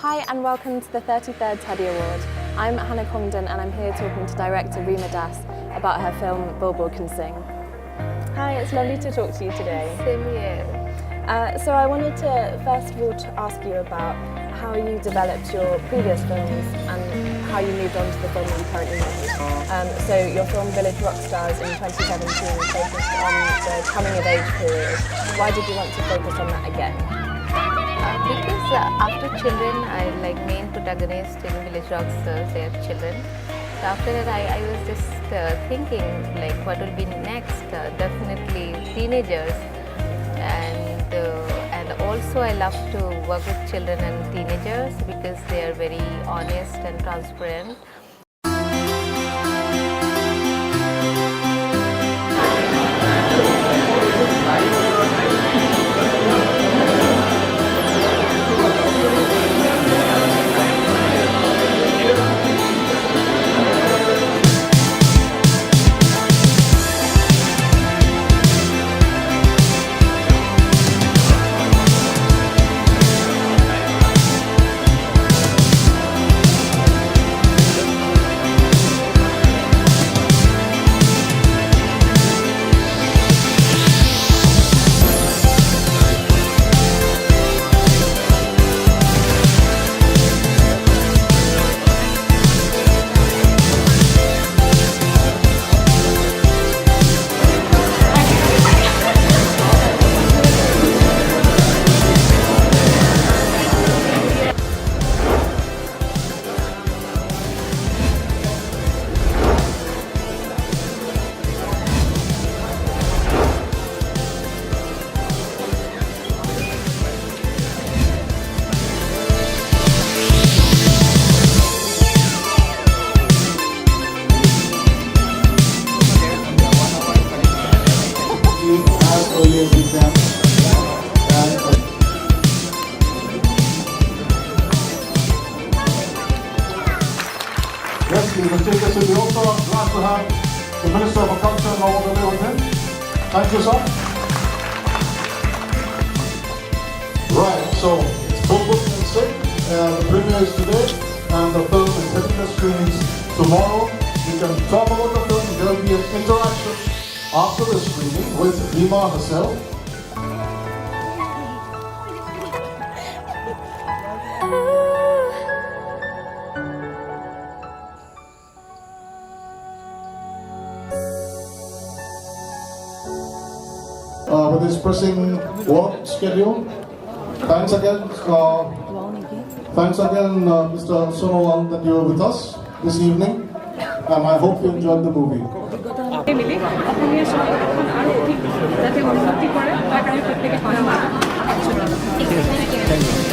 Hi and welcome to the 33rd Teddy Award. I'm Hannah Congdon and I'm here talking to director Rima about her film Bulbul Can Sing. Hi, it's lovely to talk to you today. Same here. So I wanted to first of all ask you about how you developed your previous films and how you moved on to the film that you currently make. So your film Village Rockstars in 2017 focused on the coming of age period. Why did you want to focus on that again? Because after children, main protagonist in Village Rockstars, they are children. So after that, I was just thinking what will be next. Definitely teenagers, and also I love to work with children and teenagers because they are very honest and transparent. Yes, we can take us to the altar. Glad to have the Minister for Culture and all the way with him. Thank you, sir. Right, so it's Bulbul Can Sing. The premiere is today, and the film is hitting the screens tomorrow. You can talk about the film. There will be an interaction after the screening with Rima herself. With this pressing work schedule. Thanks again, Mr. Sumu, that you were with us this evening, and I hope you enjoyed the movie. Thank you.